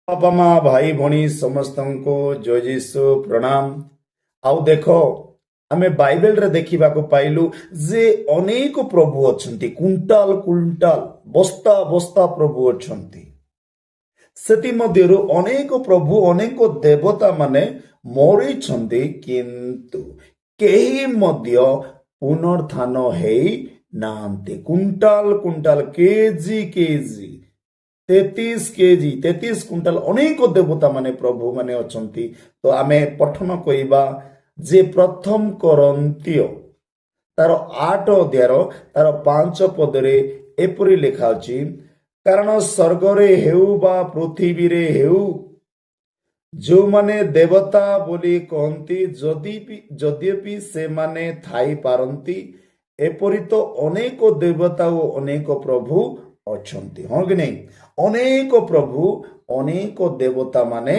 बापा माँ भाई भणी समस्त को जय जीशु प्रणाम। आउ देख आमे बाइबल रे देखा पाइलु जे अनेक प्रभु अछंती, कुंटाल कुंटाल बस्ता बस्ता प्रभु अछंती। सेति मध्यरु अनेक प्रभु अनेक देवता माने मरिछंती, किंतु केही मध्य पुनर्थान हेई नांती। कुंटाल कुंटाल केजी केजी 33 केजी 33 कुंटाल अनेक देवता माने प्रभु माने अछंती। तो आमे पठन करिबा जे प्रथम करंतियो तार 8 अध्यायर तार 5 पदरे एपरि लिखा अछि, कारण स्वर्गरे हेउ बा पृथ्वी रे हेउ जो माने देवता बोली कहती, जद्यपि से माने थाई पारंती, एपरि तो अनेक देवता और अनेक प्रभु अछंती। हाँ कि नहीं? अनेक प्रभु अनेक देवता माने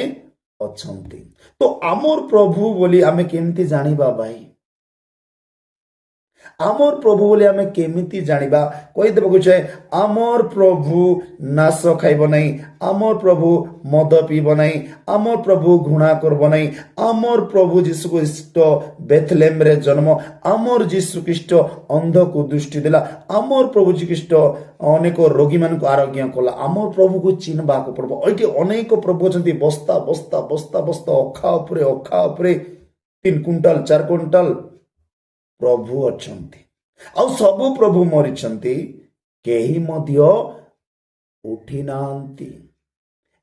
अछंती। तो आमर प्रभु बोली आमे केमती जानिबा भाई? आमर प्रभु बोली आमे केमिति जानिबा? कहि देबो चाहे आमर प्रभु नाश खाइब नहीं, आमर प्रभु मद पीब नहीं, आमर प्रभु घृणा करब नहीं, आमर प्रभु जीशु ख्रीष्ट बेथलेम रे जन्म, आमर जीशु ख्रीष्ट अंध को दृष्टि देला, आमर प्रभु जी ख्रीष्ट अनेक रोगी मान को आरोग्य कला, आमर प्रभु को चिन्हबा को पड़ब। एठी अनेक प्रभु अछंती, बस्ता बस्ता बस्ता बस्ता अखा उपरे 3 कुंटाल 4 कुंटाल प्रभु अछंती। आउ सबु प्रभु मरिछंती, केही मध्य उठी नांती।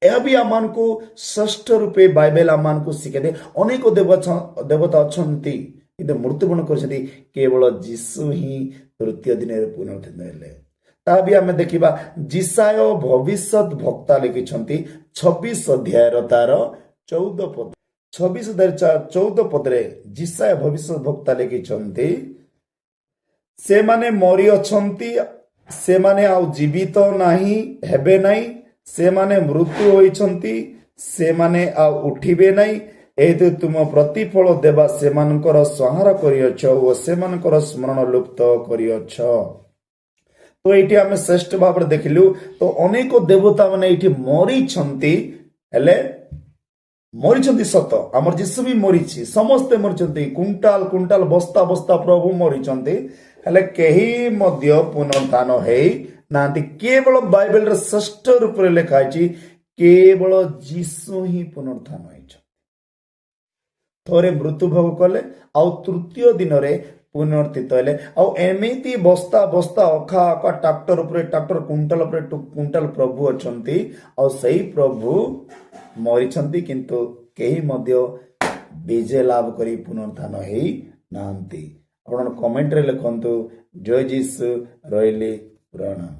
यह भी आमान को षष्ठ रूपे बाइबल आमान को शिखे दे। अनेक देवता अछंती, किंतु मृत्युवरण करछंती, केवल जीशु ही तृतीय दिन रे पुनरुत्थित हेले। ता भी आमे देखिबा जिसाय भविष्यत वक्ता लिखिछंती 26 अध्याय तार 14 पद। 26 अध्याय 14 पदरे जिसाय भविष्य वक्ता लिखिछंती, से माने मरि अछंती, से माने आउ जीवित नाही हेबे नाही, से माने मृत्यु होइछंती, से माने आउ उठिबे नाही, एतु तुम प्रतिफल देबा से मानकर संहार करियछ ओ से मानकर स्मरण लुप्त करियछ। तो एठी आमे श्रेष्ठ भाव देखिलु। तो अनेक देवता माने एठी मरिछंती, हेले मरिछंती सत, आमर जीशु भी मरिछि, समस्ते मरिछंती, कुंटाल कुंटाल बस्ता बस्ता प्रभु मरिछंती, हेले केही मध्य पुनरुत्थान हेई नांती। केवल बाइबल रे षष्ठ रूप रे लिखा अछि, केवल जीशु ही पुनरुत्थान होइछ। थोरे मृत्यु भोग कले आउ तृतीय दिन रे पुनरुत्थित हेले। आउ एमिति बस्ता बस्ता अखा अखा ट्रैक्टर उपरे ट्रैक्टर कुंटाल उपरे कुंटाल प्रभु अछंती, आउ सही प्रभु मरिछंती, किंतु केही मध्य विजय लाभ करी पुनरुत्थान हेई नांती। आपण कमेंट रे लिखंतु जय जीसु, रहिली प्रणाम।